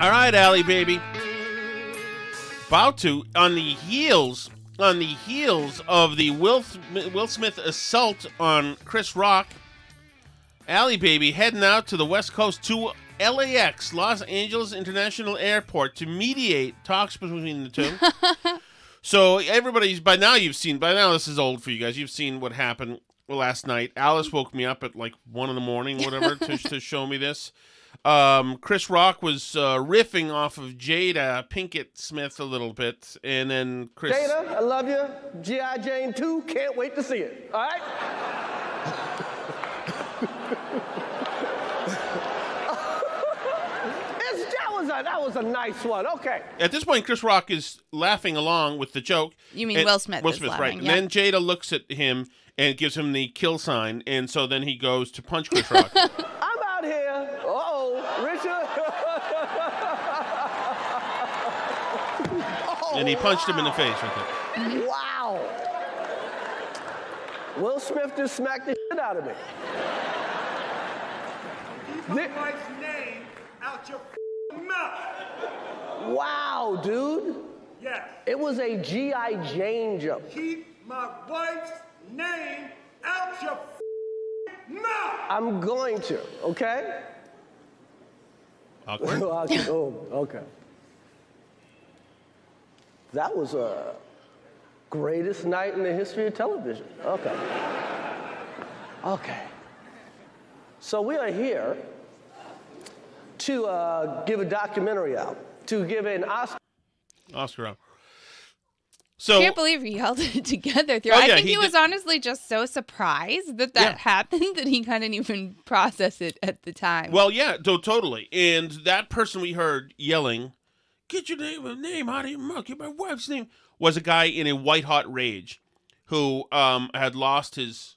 All right, Allie, baby. About to, on the heels of the Will Smith assault on Chris Rock, Allie, baby, heading out to the West Coast to LAX, Los Angeles International Airport, to mediate talks between the two. So everybody's, by now this is old for you guys. You've seen what happened last night. Alice woke me up at like 1 a.m, whatever, to show me this. Chris Rock was riffing off of Jada Pinkett Smith a little bit, and then Chris... Jada, I love you. G.I. Jane 2, can't wait to see it. All right? That was a nice one. Okay. At this point, Chris Rock is laughing along with the joke. You mean Will Smith? Will Smith, right? Yeah. And then Jada looks at him and gives him the kill sign, and so then he goes to punch Chris Rock. I'm out here. Richard. And he punched him in the face with it. Wow. Will Smith just smacked the shit out of me. Keep my wife's name out your mouth. Wow, dude. Yes. It was a G.I. Jane joke. Keep my wife's name out your mouth. I'm going to, okay? Awkward. Okay. That was a greatest night in the history of television. Okay. So we are here to give a documentary out, to give an Oscar out. So, I can't believe he held it together through. Oh, I yeah, think he he was did. honestly just so surprised that happened that he couldn't even process it at the time. Well, yeah, totally. And that person we heard yelling, "Get your name out of your mouth, get my wife's name," was a guy in a white-hot rage who had lost his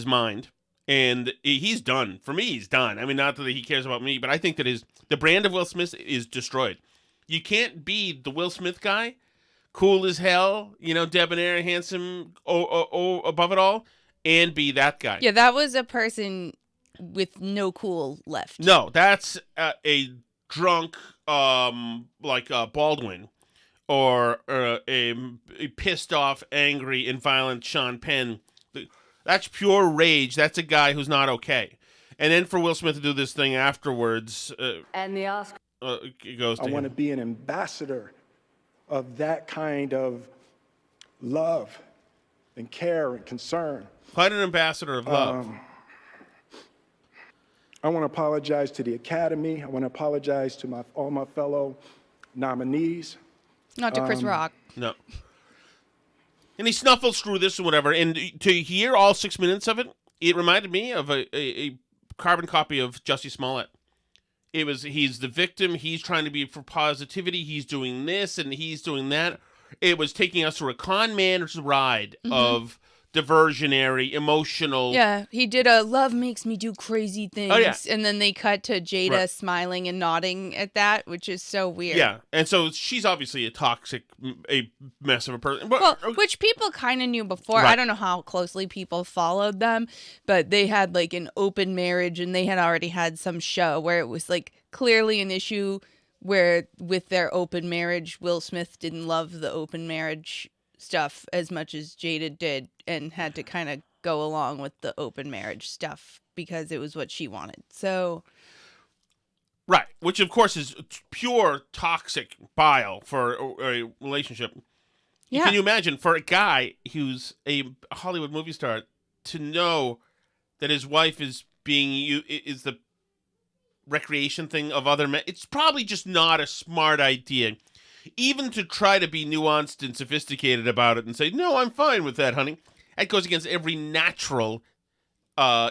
mind. And he's done. For me, he's done. I mean, not that he cares about me, but I think that the brand of Will Smith is destroyed. You can't be the Will Smith guy, cool as hell, debonair, handsome, above it all, and be that guy. Yeah, that was a person with no cool left. No, that's a drunk, like Baldwin, or a pissed off, angry, and violent Sean Penn. That's pure rage. That's a guy who's not okay. And then for Will Smith to do this thing afterwards, and the Oscar goes to I want to him. be an ambassador of that kind of love and care and concern. Quite an ambassador of love. I want to apologize to the Academy. I want to apologize to all my fellow nominees. Not to Chris Rock. No. And he snuffles through this or whatever, and to hear all 6 minutes of it, it reminded me of a carbon copy of Jussie Smollett. He's the victim, he's trying to be for positivity, he's doing this and he's doing that. It was taking us through a con man's ride of diversionary, emotional. Yeah, he did a love makes me do crazy things. Oh, yeah. And then they cut to Jada Right. smiling and nodding at that, which is so weird. Yeah, and so she's obviously a toxic, a mess of a person. Well, which people kind of knew before. Right. I don't know how closely people followed them, but they had like an open marriage and they had already had some show where it was like clearly an issue where with their open marriage, Will Smith didn't love the open marriage stuff as much as Jada did and had to kind of go along with the open marriage stuff because it was what she wanted. So... Right, which of course is pure toxic bile for a relationship. Yeah. Can you imagine for a guy who's a Hollywood movie star to know that his wife is is the recreation thing of other men? It's probably just not a smart idea. Even to try to be nuanced and sophisticated about it and say, "No, I'm fine with that, honey." That goes against every natural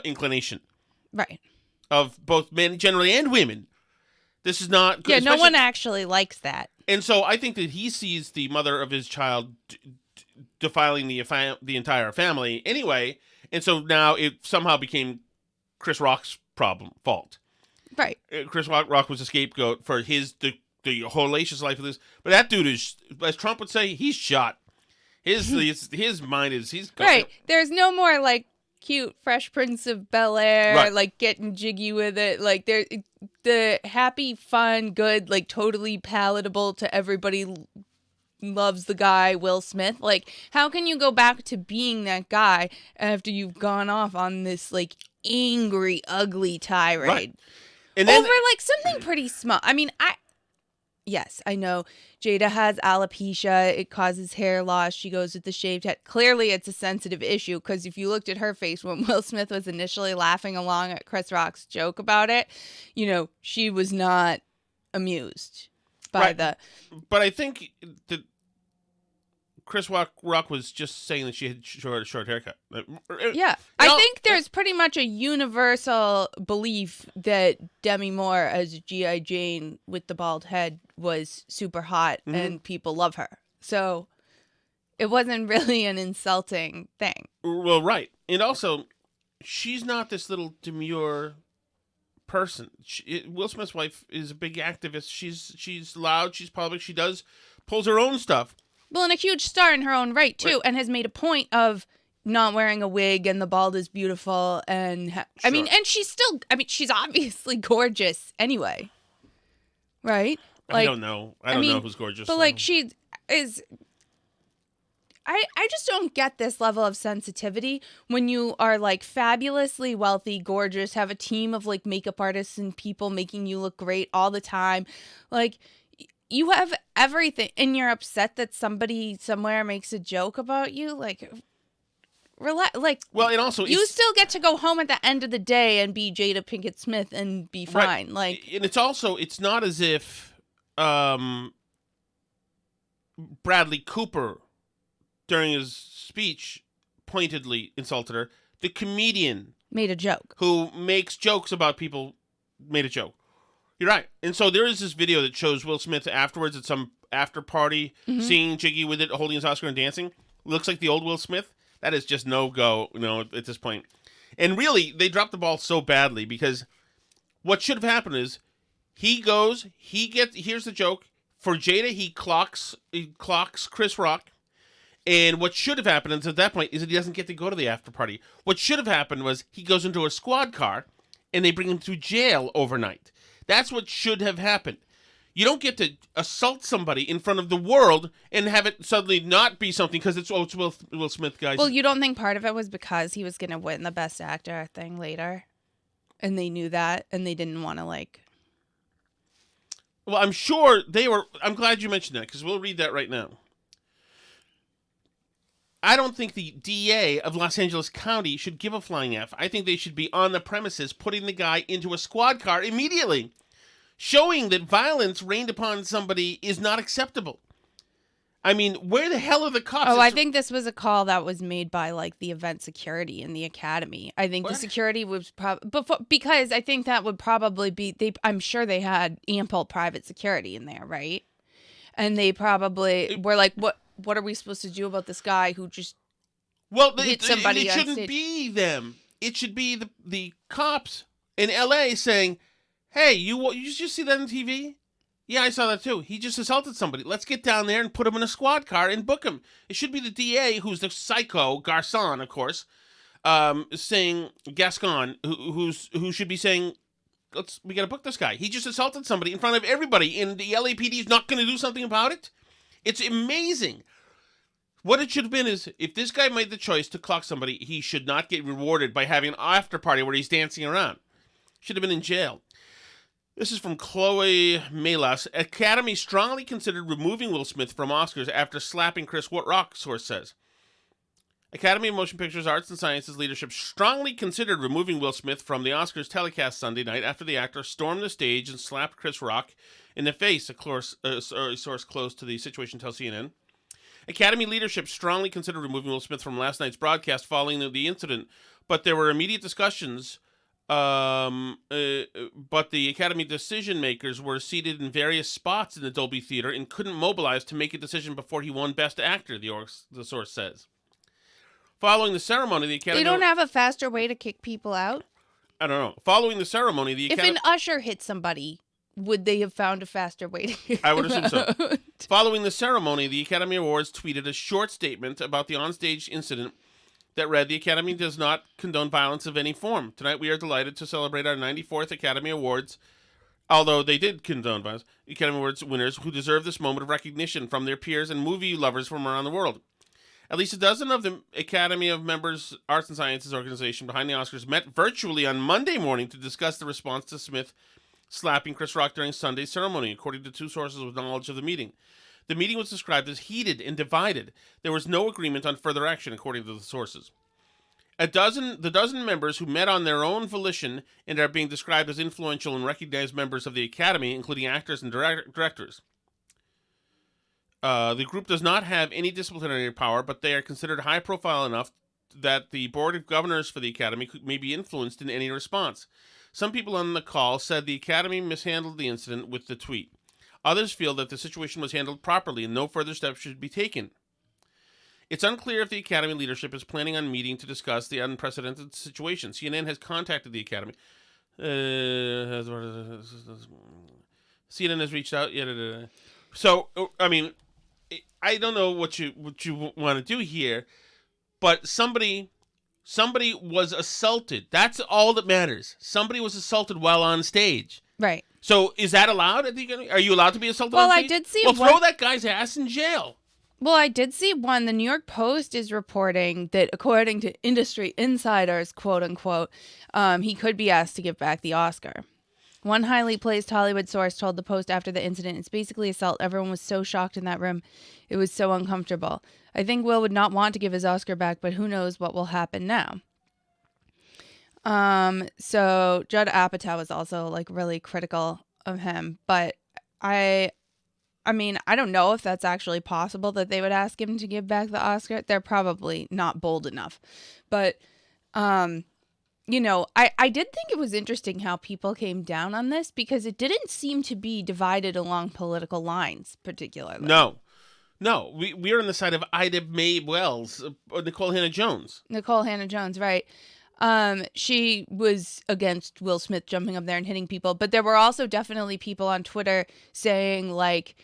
inclination. Right. Of both men generally and women. This is not good. Yeah, no one actually likes that. And so I think that he sees the mother of his child defiling the entire family anyway. And so now it somehow became Chris Rock's fault. Right. Chris Rock was a scapegoat for the hellacious life of this. But that dude is, as Trump would say, he's shot. His mind is, he's gone. Right. There's no more like cute Fresh Prince of Bel-Air, Right. like getting jiggy with it. Like they're the happy, fun, good, like totally palatable to everybody. Loves the guy Will Smith. Like, how can you go back to being that guy after you've gone off on this like angry, ugly tirade Right. And then over like something pretty small? I mean, yes, I know Jada has alopecia. It causes hair loss. She goes with the shaved head. Clearly, it's a sensitive issue because if you looked at her face when Will Smith was initially laughing along at Chris Rock's joke about it, you know, she was not amused by Right. the. But I think that Chris Rock was just saying that she had short haircut. Yeah, I think there's pretty much a universal belief that Demi Moore as G.I. Jane with the bald head was super hot and people love her. So it wasn't really an insulting thing. Well, right. And also, she's not this little demure person. Will Smith's wife is a big activist. She's loud. She's public. She pulls her own stuff. Well, and a huge star in her own right, too, Right. and has made a point of not wearing a wig and the bald is beautiful. And I mean, Sure. and she's obviously gorgeous anyway. Right? I don't know. I don't know who's gorgeous. But though. like she is. I just don't get this level of sensitivity when you are like fabulously wealthy, gorgeous, have a team of like makeup artists and people making you look great all the time. Like you have everything and you're upset that somebody somewhere makes a joke about you. Like like Well, and also you it's- still get to go home at the end of the day and be Jada Pinkett Smith and be fine. Right. Like and it's not as if Bradley Cooper during his speech pointedly insulted her. The comedian made a joke. who makes jokes about people made a joke. You're right. And so there is this video that shows Will Smith afterwards at some after party, seeing Jiggy with it, holding his Oscar and dancing. Looks like the old Will Smith. That is just no go, at this point. And really, they dropped the ball so badly because what should have happened is here's the joke. For Jada, he clocks Chris Rock. And what should have happened is at that point is that he doesn't get to go to the after party. What should have happened was he goes into a squad car and they bring him to jail overnight. That's what should have happened. You don't get to assault somebody in front of the world and have it suddenly not be something because it's Will Smith, guys. Well, you don't think part of it was because he was going to win the Best Actor thing later? And they knew that, and they didn't want to, like... Well, I'm sure they were... I'm glad you mentioned that, because we'll read that right now. I don't think the DA of Los Angeles County should give a flying F. I think they should be on the premises putting the guy into a squad car immediately, showing that violence rained upon somebody is not acceptable. I mean, where the hell are the cops? Oh, I think this was a call that was made by, like, the event security in the academy. I think the security was because I think that would probably be... I'm sure they had ample private security in there, right? And they probably were like, what are we supposed to do about this guy who just hit somebody it on shouldn't stage? be them. It should be the cops in L.A. saying, hey, you just see that on TV? Yeah, I saw that too. He just assaulted somebody. Let's get down there and put him in a squad car and book him. It should be the DA, who's the psycho, Garcon, of course, saying, Gascon, who should be saying, we got to book this guy. He just assaulted somebody in front of everybody, and the LAPD is not going to do something about it? It's amazing. What it should have been is, if this guy made the choice to clock somebody, he should not get rewarded by having an after party where he's dancing around. Should have been in jail. This is from Chloe Melas. Academy strongly considered removing Will Smith from Oscars after slapping Chris Rock, source says. Academy of Motion Pictures Arts and Sciences leadership strongly considered removing Will Smith from the Oscars telecast Sunday night after the actor stormed the stage and slapped Chris Rock in the face, a source close to the situation tells CNN. Academy leadership strongly considered removing Will Smith from last night's broadcast following the incident, but there were immediate discussions. But the Academy decision makers were seated in various spots in the Dolby Theater and couldn't mobilize to make a decision before he won Best Actor, the source says. Following the ceremony, the Academy... They don't have a faster way to kick people out? I don't know. Following the ceremony, the Academy... If an usher hit somebody, would they have found a faster way to kick I would them assume so. out? Following the ceremony, the Academy Awards tweeted a short statement about the onstage incident that read, "The Academy does not condone violence of any form. Tonight we are delighted to celebrate our 94th Academy Awards, although they did condone violence, Academy Awards winners who deserve this moment of recognition from their peers and movie lovers from around the world. At least a dozen of the Academy of Members Arts and Sciences organization behind the Oscars met virtually on Monday morning to discuss the response to Smith slapping Chris Rock during Sunday's ceremony, according to two sources with knowledge of the meeting. The meeting was described as heated and divided. There was no agreement on further action, according to the sources. The dozen members who met on their own volition and are being described as influential and recognized members of the Academy, including actors and directors. The group does not have any disciplinary power, but they are considered high profile enough that the board of governors for the Academy may be influenced in any response. Some people on the call said the Academy mishandled the incident with the tweet. Others feel that the situation was handled properly and no further steps should be taken. It's unclear if the Academy leadership is planning on meeting to discuss the unprecedented situation. CNN has contacted the Academy. CNN has reached out. So, I mean, I don't know what you want to do here, but somebody was assaulted. That's all that matters. Somebody was assaulted while on stage. Right. So is that allowed? Are you allowed to be assaulted Well, on stage? I did see Well, one... throw that guy's ass in jail. Well, I did see one. The New York Post is reporting that, according to industry insiders, quote unquote, he could be asked to give back the Oscar. One highly placed Hollywood source told the Post after the incident, "It's basically assault. Everyone was so shocked in that room. It was so uncomfortable. I think Will would not want to give his Oscar back, but who knows what will happen now." So Judd Apatow was also like really critical of him, but I mean, I don't know if that's actually possible that they would ask him to give back the Oscar. They're probably not bold enough, but you know, I did think it was interesting how people came down on this because it didn't seem to be divided along political lines particularly. No, we are on the side of Ida Mae Wells, Nicole Hannah-Jones. Nicole Hannah-Jones, right. She was against Will Smith jumping up there and hitting people, but there were also definitely people on Twitter saying like,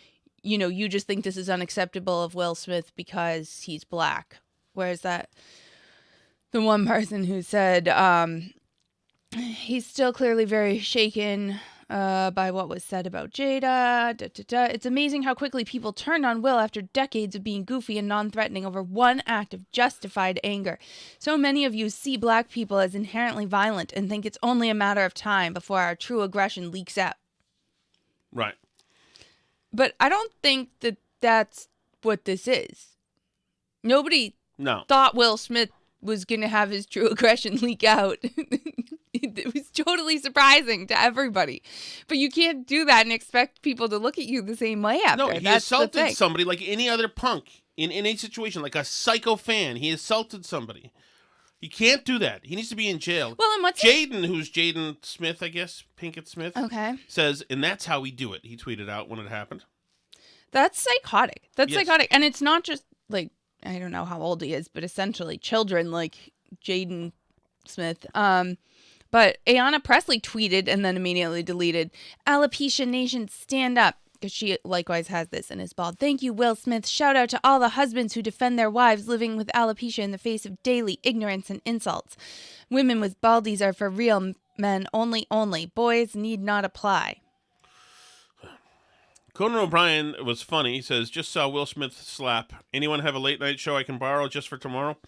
you know, you just think this is unacceptable of Will Smith because he's black. Whereas that the one person who said he's still clearly very shaken by what was said about Jada. It's amazing how quickly people turned on Will after decades of being goofy and non-threatening over one act of justified anger. So many of you see black people as inherently violent and think it's only a matter of time before our true aggression leaks out. Right. But I don't think that that's what this is. Nobody thought Will Smith was going to have his true aggression leak out. It was totally surprising to everybody. But you can't do that and expect people to look at you the same way after. No, he assaulted somebody like any other punk in any situation, like a psycho fan. He assaulted somebody. He can't do that. He needs to be in jail. Well, and what's Jaden, who's Jaden Smith, I guess, Pinkett Smith, okay, says, and that's how we do it. He tweeted out when it happened. That's psychotic. That's Yes. psychotic. And it's not just like, I don't know how old he is, but essentially children like Jaden Smith. But Ayanna Pressley tweeted and then immediately deleted, "Alopecia Nation, stand up." Because she likewise has this and is bald. "Thank you, Will Smith. Shout out to all the husbands who defend their wives living with alopecia in the face of daily ignorance and insults. Women with baldies are for real, men only. Boys need not apply." Conan O'Brien was funny. He says, "Just saw Will Smith slap. Anyone have a late night show I can borrow just for tomorrow?"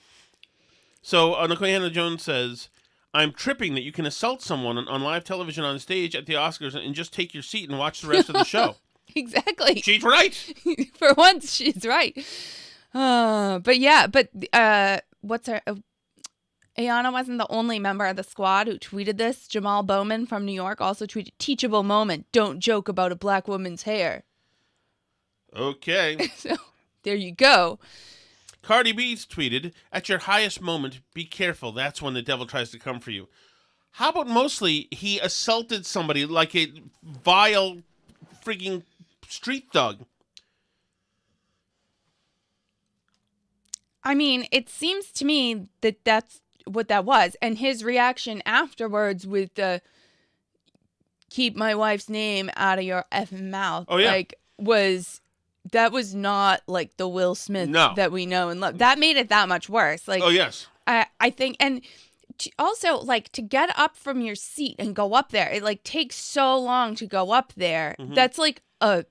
So Nicole Hannah-Jones says, "I'm tripping that you can assault someone on live television on stage at the Oscars and just take your seat and watch the rest of the show." Exactly. She's right. For once, she's right. What's her... Ayanna wasn't the only member of the squad who tweeted this. Jamal Bowman from New York also tweeted, "Teachable moment. Don't joke about a black woman's hair." Okay. So, there you go. Cardi B tweeted, "At your highest moment, be careful. That's when the devil tries to come for you." How about mostly he assaulted somebody like a vile freaking street thug? I mean, it seems to me that that's what that was. And his reaction afterwards with the "keep my wife's name out of your effing mouth," that was not like the Will Smith that we know and love. That made it that much worse. Like, oh, yes. I think, and also, like, to get up from your seat and go up there, it, like, takes so long to go up there. That's, like, a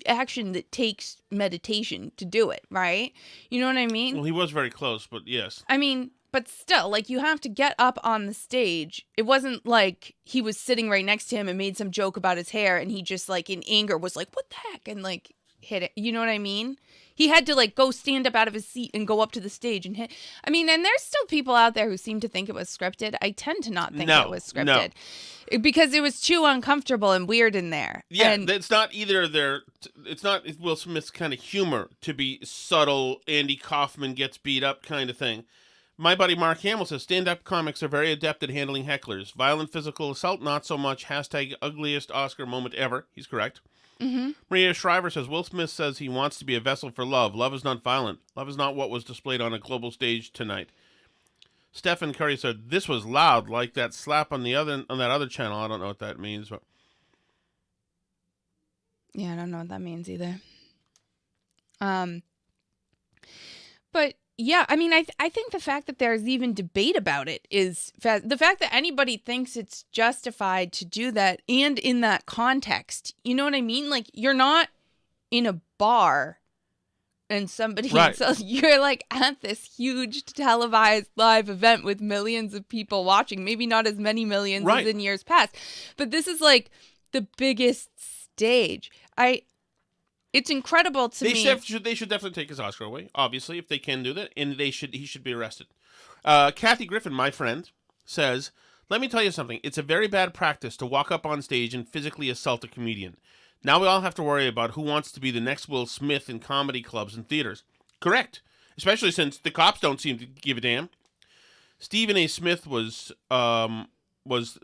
action that takes meditation to do it, right? You know what I mean? Well, he was very close, but yes. I mean, but still, like, you have to get up on the stage. It wasn't like he was sitting right next to him and made some joke about his hair, and he just, like, in anger was like, what the heck? And, like, hit it. You know what I mean? He had to, like, go stand up out of his seat and go up to the stage and hit. I mean, and there's still people out there who seem to think it was scripted. I tend to not think it was scripted. Because it was too uncomfortable and weird in there. Yeah, and it's not either it's not Will Smith's kind of humor to be subtle, Andy Kaufman gets beat up kind of thing. My buddy Mark Hamill says, stand-up comics are very adept at handling hecklers. Violent physical assault, not so much. Hashtag ugliest Oscar moment ever. He's correct. Maria Shriver says, Will Smith says he wants to be a vessel for love. Love is not violent. Love is not what was displayed on a global stage tonight. Stephen Curry said, this was loud, like that slap on that other channel. I don't know what that means, but yeah, I don't know what that means either. But yeah, I mean, I think the fact that there's even debate about it is the fact that anybody thinks it's justified to do that, and in that context. You know what I mean? Like, you're not in a bar and somebody Right. so you're like at this huge televised live event with millions of people watching. Maybe not as many millions Right. as in years past, but this is like the biggest stage. It's incredible to me. They should definitely take his Oscar away, obviously, if they can do that, and he should be arrested. Kathy Griffin, my friend, says, let me tell you something. It's a very bad practice to walk up on stage and physically assault a comedian. Now we all have to worry about who wants to be the next Will Smith in comedy clubs and theaters. Correct. Especially since the cops don't seem to give a damn. Stephen A. Smith was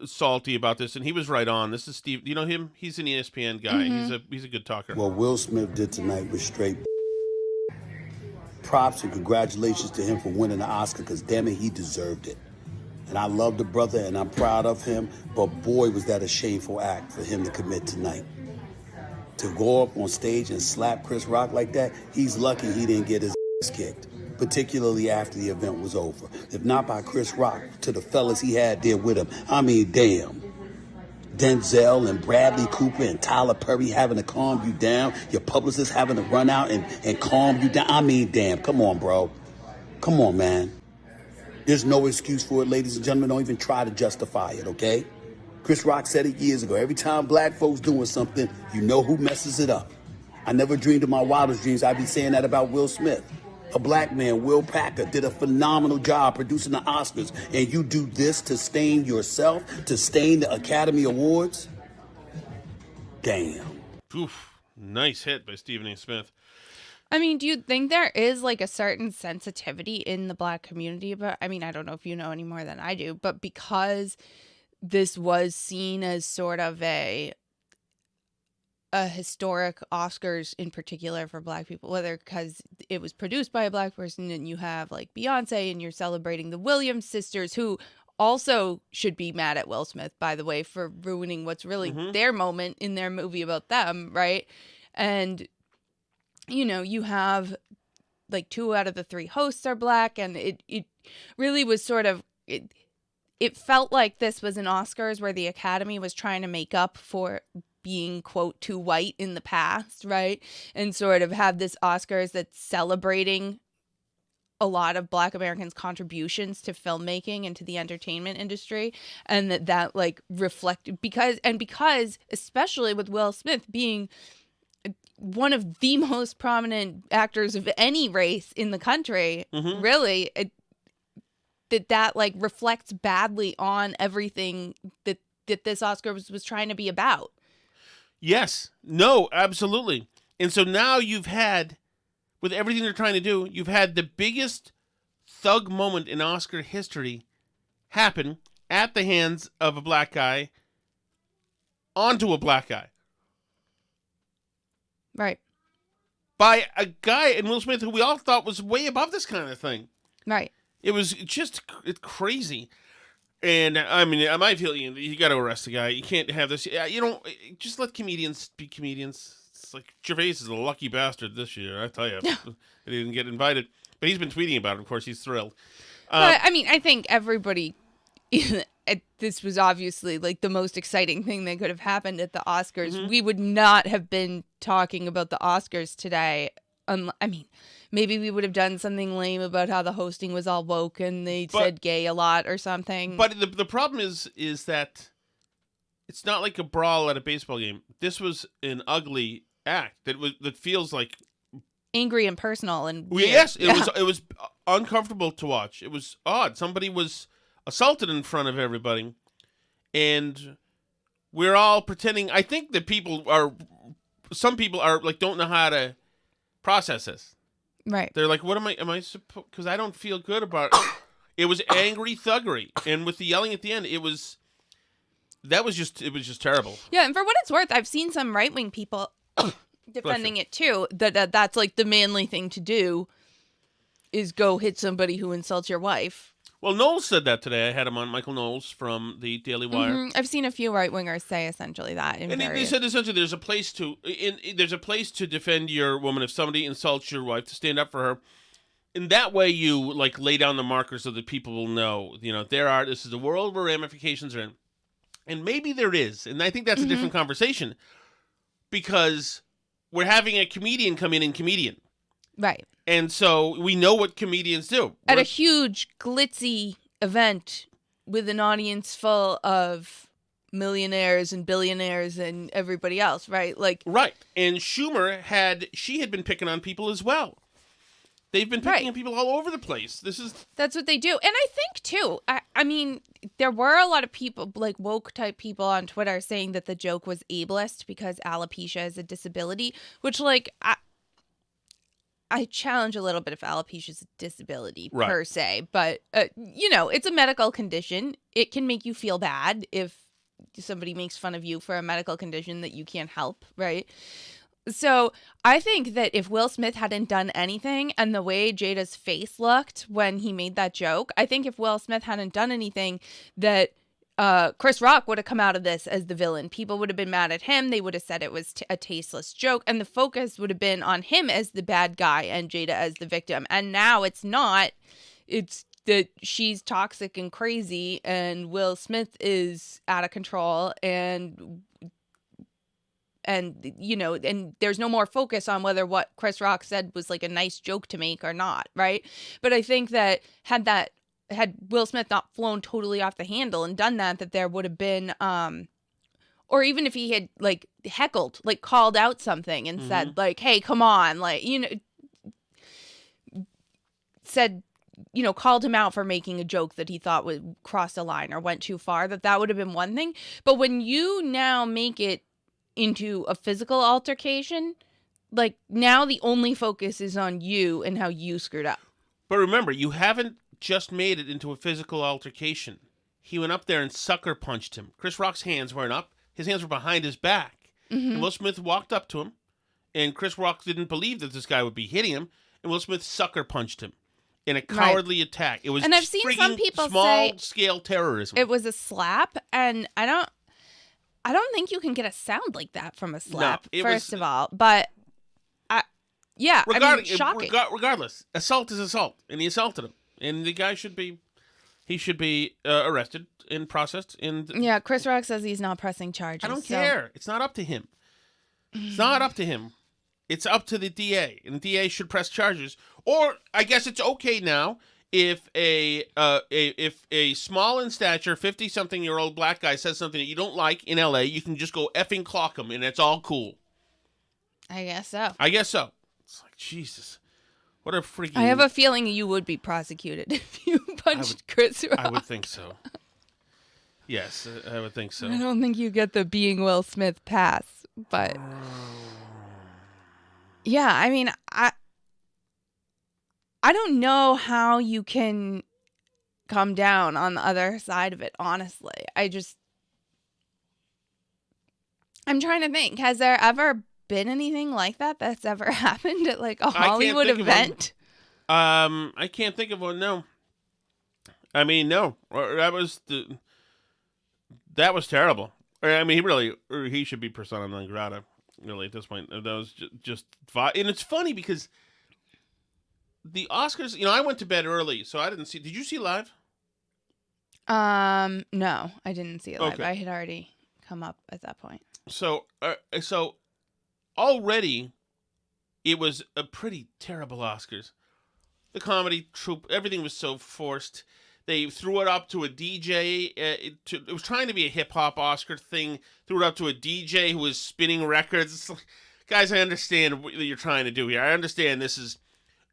salty about this, and he was right on. This is Steve. You know him? He's an ESPN guy. He's a good talker. What Will Smith did tonight was straight props and congratulations to him for winning the Oscar, because damn it, he deserved it. And I love the brother, and I'm proud of him, but boy, was that a shameful act for him to commit tonight. To go up on stage and slap Chris Rock like that, he's lucky he didn't get his ass kicked, particularly after the event was over. If not by Chris Rock, to the fellas he had there with him. I mean, damn. Denzel and Bradley Cooper and Tyler Perry having to calm you down, your publicist having to run out and calm you down. I mean, damn, come on, bro. Come on, man. There's no excuse for it, ladies and gentlemen. Don't even try to justify it, okay? Chris Rock said it years ago. Every time black folks doing something, you know who messes it up. I never dreamed in my wildest dreams I'd be saying that about Will Smith. A black man, Will Packer, did a phenomenal job producing the Oscars, and you do this to stain yourself, to stain the Academy Awards? Damn. Oof. Nice hit by Stephen A. Smith. I mean, do you think there is like a certain sensitivity in the black community about, I mean, I don't know if you know any more than I do, but because this was seen as sort of a historic Oscars in particular for black people, whether because it was produced by a black person and you have like Beyonce and you're celebrating the Williams sisters, who also should be mad at Will Smith, by the way, for ruining what's really their moment in their movie about them, right? And, you know, you have like 2 out of the 3 hosts are black, and it really was sort of, it felt like this was an Oscars where the Academy was trying to make up for being, quote, too white in the past, right? And sort of have this Oscars that's celebrating a lot of black Americans' contributions to filmmaking and to the entertainment industry, and that like reflected because especially with Will Smith being one of the most prominent actors of any race in the country, really, that like reflects badly on everything that this Oscar was trying to be about. Yes. No, absolutely. And so now you've had, with everything they're trying to do, you've had the biggest thug moment in Oscar history happen at the hands of a black guy onto a black guy. Right. By a guy in Will Smith who we all thought was way above this kind of thing. Right. It was just crazy. And, I mean, my feeling, you got to arrest the guy. You can't have this. You know, just let comedians be comedians. It's like Gervais is a lucky bastard this year, I tell you. He didn't get invited. But he's been tweeting about it. Of course, he's thrilled. But I mean, I think everybody. This was obviously like the most exciting thing that could have happened at the Oscars. Mm-hmm. We would not have been talking about the Oscars today. I mean, maybe we would have done something lame about how the hosting was all woke and they said gay a lot or something. But the problem is that it's not like a brawl at a baseball game. This was an ugly act that feels like angry and personal and weird. Yes, it was uncomfortable to watch. It was odd. Somebody was assaulted in front of everybody, and we're all pretending. I think that some people are like don't know how to process this. Right. They're like, "What am I supposed?" Because I don't feel good about it. It was angry thuggery, and with the yelling at the end, it was just terrible. Yeah, and for what it's worth, I've seen some right-wing people defending it too. That's like the manly thing to do is go hit somebody who insults your wife. Well, Knowles said that today. I had him on, Michael Knowles from the Daily Wire. Mm-hmm. I've seen a few right-wingers say essentially that. And they said essentially there's a place to defend your woman if somebody insults your wife, to stand up for her. In that way, you like lay down the markers so that people will know, this is the world where ramifications are in. And maybe there is. And I think that's a different conversation because we're having a comedian come in and comedian. Right. And so we know what comedians do. At a huge, glitzy event with an audience full of millionaires and billionaires and everybody else, right? Right. And Schumer had been picking on people as well. They've been picking on people all over the place. That's what they do. And I think, too, I mean, there were a lot of people, like woke-type people on Twitter saying that the joke was ableist because alopecia is a disability, which, like, I challenge a little bit if alopecia is a disability per se, but, it's a medical condition. It can make you feel bad if somebody makes fun of you for a medical condition that you can't help, right? So I think that if Will Smith hadn't done anything and the way Jada's face looked when he made that joke, I think if Will Smith hadn't done anything that Chris Rock would have come out of this as the villain. People would have been mad at him. They would have said it was a tasteless joke. And the focus would have been on him as the bad guy and Jada as the victim. And now it's not. It's that she's toxic and crazy and Will Smith is out of control and there's no more focus on whether what Chris Rock said was like a nice joke to make or not, right? But I think that had Will Smith not flown totally off the handle and done that there would have been, or even if he had like heckled, like called out something and said like, hey, come on, like, said, called him out for making a joke that he thought would cross a line or went too far, that would have been one thing. But when you now make it into a physical altercation, like now the only focus is on you and how you screwed up. But remember, you haven't just made it into a physical altercation. He went up there and sucker punched him. Chris Rock's hands weren't up. His hands were behind his back. And Will Smith walked up to him, and Chris Rock didn't believe that this guy would be hitting him, and Will Smith sucker punched him in a cowardly attack. It was and I've seen some people small-scale terrorism. It was a slap, and I don't think you can get a sound like that from a slap, first of all. But, shocking. Regardless, assault is assault, and he assaulted him. And the guy should be arrested and processed. And yeah, Chris Rock says he's not pressing charges. I don't care. It's not up to him. It's not up to him. It's up to the DA, and the DA should press charges. Or I guess it's okay now if a small in stature, 50-something-year-old black guy says something that you don't like in LA, you can just go effing clock him, and it's all cool. I guess so. It's like, Jesus. What a freaking... I have a feeling you would be prosecuted if you punched Chris Rock. I would think so. Yes, I would think so. I don't think you get the being Will Smith pass, but... Yeah, I mean, I don't know how you can come down on the other side of it, honestly. I'm trying to think. Has there ever been anything like that's ever happened at like a Hollywood event? I can't think of one, no. I mean, no. That was terrible. I mean, he should be persona non grata, really, at this point. That was just and it's funny because the Oscars, I went to bed early, so I didn't see. Did you see live? No, I didn't see it live. Okay. I had already come up at that point. So already, it was a pretty terrible Oscars. The comedy troupe, everything was so forced. They threw it up to a DJ. It was trying to be a hip hop Oscar thing. Threw it up to a DJ who was spinning records. It's like, guys, I understand what you're trying to do here. I understand this is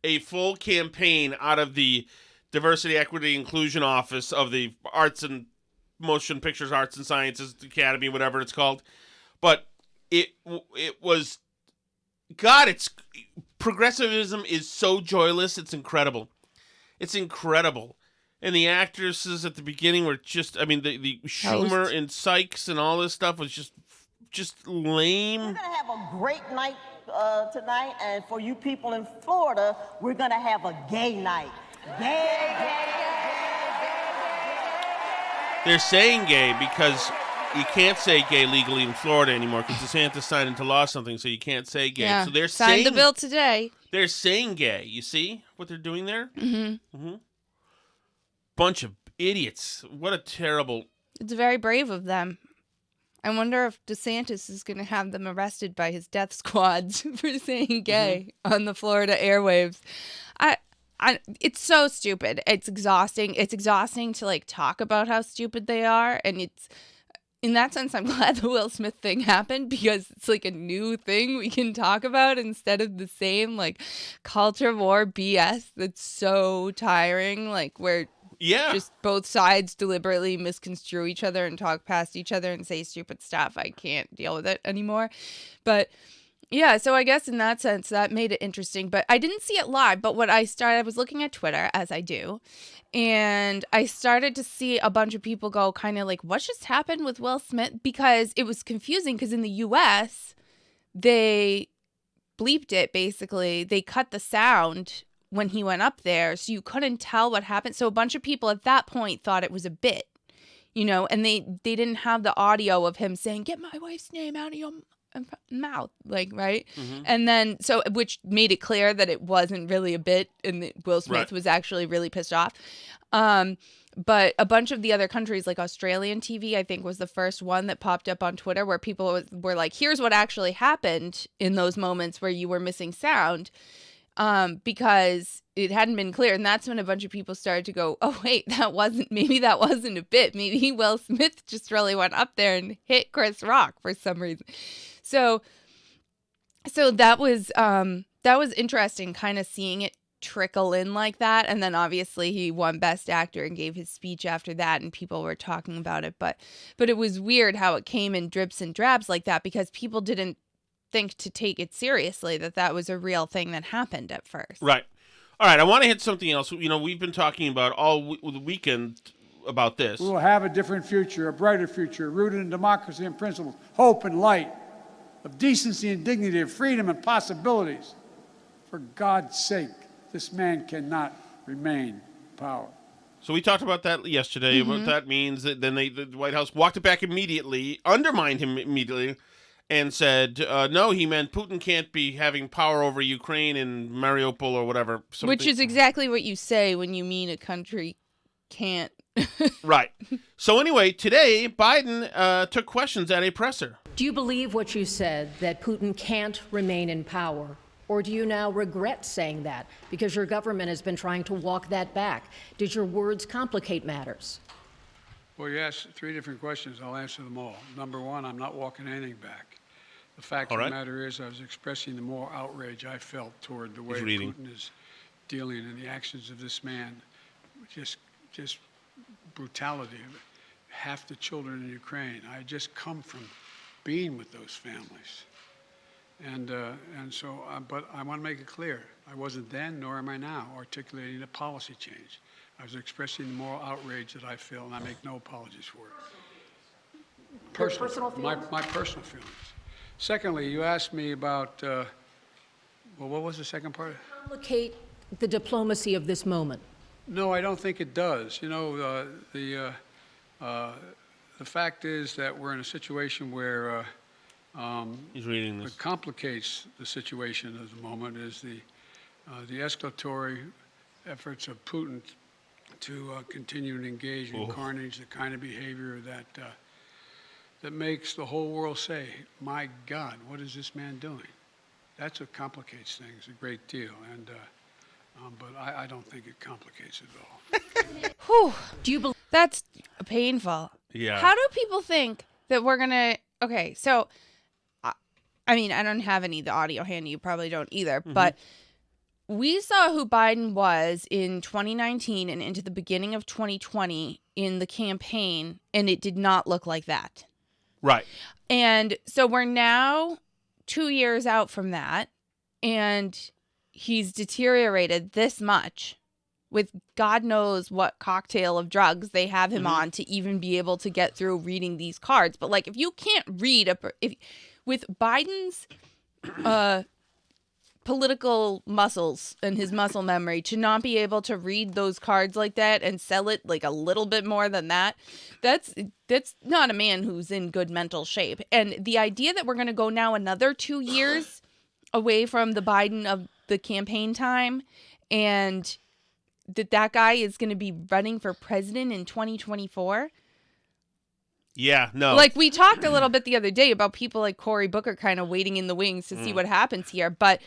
a full campaign out of the Diversity, Equity, Inclusion Office of the Arts and Motion Pictures Arts and Sciences Academy, whatever it's called. But it was, God, it's progressivism is so joyless. It's incredible. It's incredible. And the actresses at the beginning were just, the Schumer and Sykes and all this stuff was just lame. We're going to have a great night tonight, and for you people in Florida, we're going to have a gay night. They're saying gay because you can't say gay legally in Florida anymore because DeSantis signed into law something, so you can't say gay. Yeah, So they're signed the bill today. They're saying gay. You see what they're doing there? Mm-hmm. Bunch of idiots. What a terrible... It's very brave of them. I wonder if DeSantis is going to have them arrested by his death squads for saying gay on the Florida airwaves. It's so stupid. It's exhausting. It's exhausting to talk about how stupid they are. And it's, in that sense, I'm glad the Will Smith thing happened because it's a new thing we can talk about instead of the same culture war BS that's so tiring. Where just both sides deliberately misconstrue each other and talk past each other and say stupid stuff. I can't deal with it anymore. But yeah, so I guess in that sense, that made it interesting. But I didn't see it live. But I was looking at Twitter, as I do, and I started to see a bunch of people go kind of what just happened with Will Smith? Because it was confusing because in the U.S., they bleeped it, basically. They cut the sound when he went up there, so you couldn't tell what happened. So a bunch of people at that point thought it was a bit, and they didn't have the audio of him saying, "Get my wife's name out of your mouth," right? And then which made it clear that it wasn't really a bit and that Will Smith was actually really pissed off. But a bunch of the other countries, like Australian TV, I think was the first one that popped up on Twitter where people were like, here's what actually happened in those moments where you were missing sound. Because it hadn't been clear. And that's when a bunch of people started to go, oh, wait, maybe that wasn't a bit. Maybe Will Smith just really went up there and hit Chris Rock for some reason. So that was interesting, kind of seeing it trickle in like that. And then obviously he won Best Actor and gave his speech after that, and people were talking about it. But it was weird how it came in drips and drabs like that because people didn't think to take it seriously that was a real thing that happened at first. Right. All right. I want to hit something else. We've been talking about all the weekend about this. We will have a different future, a brighter future, rooted in democracy and principles, hope and light, of decency and dignity, of freedom and possibilities. For God's sake, this man cannot remain in power. So we talked about that yesterday. What that means. That then the White House walked it back immediately, undermined him immediately, and said, no, he meant Putin can't be having power over Ukraine and Mariupol or whatever. Which is exactly what you say when you mean a country can't. Right. So anyway, today, Biden took questions at a presser. Do you believe what you said, that Putin can't remain in power? Or do you now regret saying that because your government has been trying to walk that back? Did your words complicate matters? Well, you asked 3 different questions. I'll answer them all. Number 1, I'm not walking anything back. The fact of the matter is I was expressing the moral outrage I felt toward the way Putin is dealing in the actions of this man. Just brutality of it. Half the children in Ukraine. I just come from being with those families. But I want to make it clear, I wasn't then, nor am I now, articulating a policy change. I was expressing the moral outrage that I feel, and I make no apologies for it. My personal feelings. Secondly, you asked me about, what was the second part? Complicate the diplomacy of this moment. No, I don't think it does. The fact is that we're in a situation where he's reading this. what complicates the situation at the moment is the escalatory efforts of Putin to continue to engage in carnage, the kind of behavior that makes the whole world say, my God, what is this man doing? That's what complicates things a great deal. And but I don't think it complicates it at Whew. all. Do you believe that's painful? Yeah. How do people think that we're gonna? Okay, so I mean, I don't have any of the audio handy. You probably don't either. But we saw who Biden was in 2019 and into the beginning of 2020 in the campaign, and it did not look like that. Right. And so we're now 2 years out from that, and he's deteriorated this much with God knows what cocktail of drugs they have him on to even be able to get through reading these cards. But like, if you can't read with Biden's political muscles and his muscle memory, to not be able to read those cards like that and sell it like a little bit more than that, that's not a man who's in good mental shape. And the idea that we're going to go now another 2 years away from the Biden of the campaign time, and that guy is going to be running for president in 2024. Yeah, no. Like, we talked a little bit the other day about people like Cory Booker kind of waiting in the wings to see what happens here. But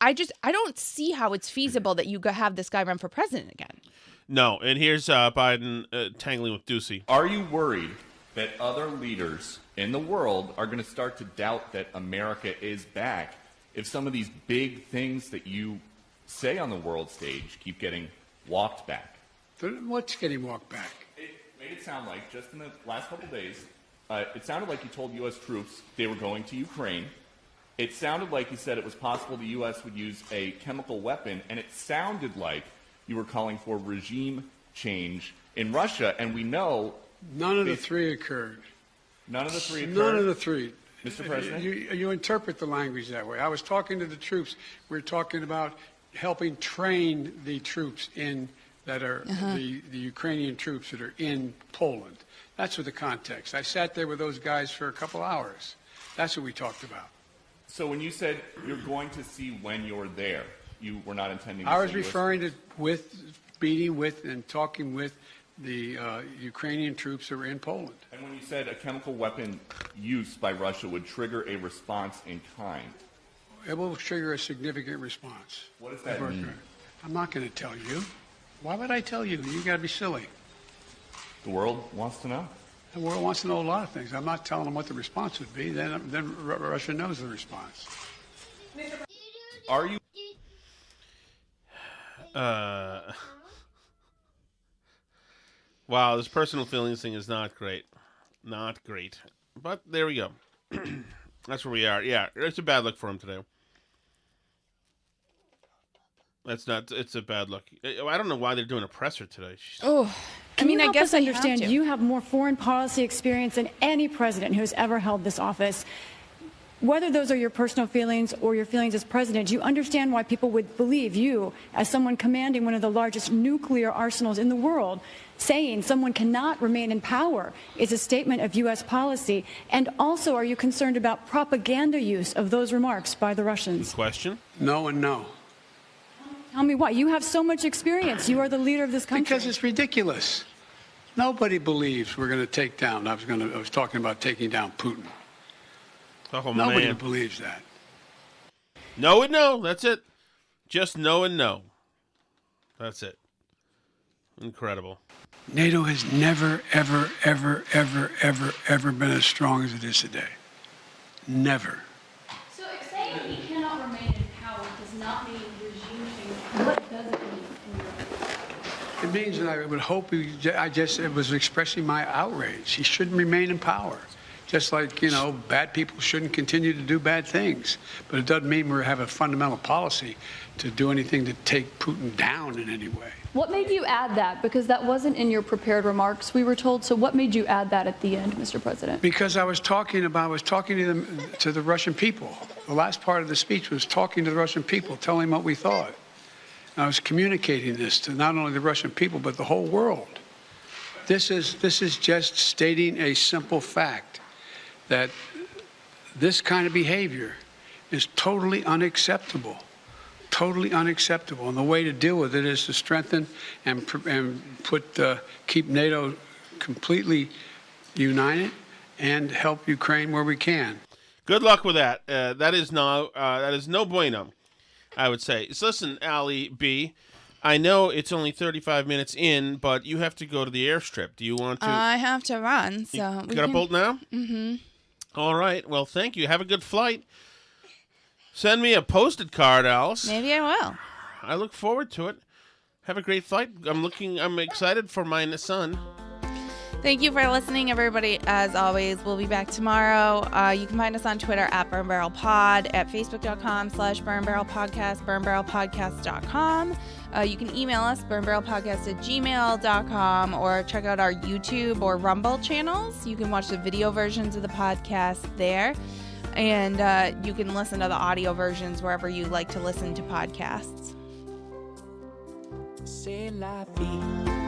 I don't see how it's feasible that you have this guy run for president again. No, and here's Biden tangling with Ducey. Are you worried that other leaders in the world are going to start to doubt that America is back if some of these big things that you say on the world stage keep getting walked back? What's getting walked back? It made it sound like, just in the last couple of days, it sounded like you told U.S. troops they were going to Ukraine. It sounded like you said it was possible the U.S. would use a chemical weapon, and it sounded like you were calling for regime change in Russia, and we know... None of the three occurred. None of the three occurred? None of the three. Mr. President? You interpret the language that way. I was talking to the troops. We were talking about helping train the troops that are the Ukrainian troops that are in Poland. That's what the context. I sat there with those guys for a couple hours. That's what we talked about. So when you said you're going to see when you're there, you were not intending to I was referring to meeting with and talking with the Ukrainian troops that were in Poland. And when you said a chemical weapon use by Russia would trigger a response in kind. It will trigger a significant response. What does that mean? I'm not going to tell you. Why would I tell you? You got to be silly. The world wants to know. The world wants to know a lot of things. I'm not telling them what the response would be. Then Russia knows the response. Are you? Wow, this personal feelings thing is not great. Not great. But there we go. That's where we are. Yeah, it's a bad look for him today. It's a bad look. I don't know why they're doing a presser today. I mean, I guess I understand you have more foreign policy experience than any president who's ever held this office. Whether those are your personal feelings or your feelings as president, do you understand why people would believe you, as someone commanding one of the largest nuclear arsenals in the world, saying someone cannot remain in power is a statement of U.S. policy? And also, are you concerned about propaganda use of those remarks by the Russians? Question? No and no. Tell me why. You have so much experience. You are the leader of this country. Because it's ridiculous. Nobody believes we're going to take down. I was talking about taking down Putin. Oh, Nobody man. believes that. No and no. That's it. Just no and no. That's it. Incredible. NATO has never, ever, ever, ever, ever, ever been as strong as it is today. Never. So if saying he cannot remain in power does not mean regime change, what does it mean in your opinion? It means that I would hope it was expressing my outrage. He shouldn't remain in power. Just like, bad people shouldn't continue to do bad things. But it doesn't mean we have a fundamental policy to do anything to take Putin down in any way. What made you add that? Because that wasn't in your prepared remarks, we were told. So what made you add that at the end, Mr. President? Because I was talking to the Russian people. The last part of the speech was talking to the Russian people, telling them what we thought. And I was communicating this to not only the Russian people, but the whole world. This is just stating a simple fact that this kind of behavior is totally unacceptable. totally unacceptable. And the way to deal with it is to strengthen and keep NATO completely united and help Ukraine where we can. Good luck with that. That is no bueno, I would say. So listen, Ali B., I know it's only 35 minutes in, but you have to go to the airstrip. Do you want to? I have to run, so you got a bolt now? Mm-hmm. All right. Well, thank you. Have a good flight. Send me a posted card, Alice. Maybe I will. I look forward to it. Have a great flight. I'm excited for my son. Thank you for listening, everybody. As always, we'll be back tomorrow. You can find us on Twitter at Burn Barrel Pod, at Facebook.com/Burn Barrel Podcast, BurnBarrelPodcast.com. You can email us, burnbarrelpodcast@gmail.com, or check out our YouTube or Rumble channels. You can watch the video versions of the podcast there. And you can listen to the audio versions wherever you like to listen to podcasts. C'est la vie.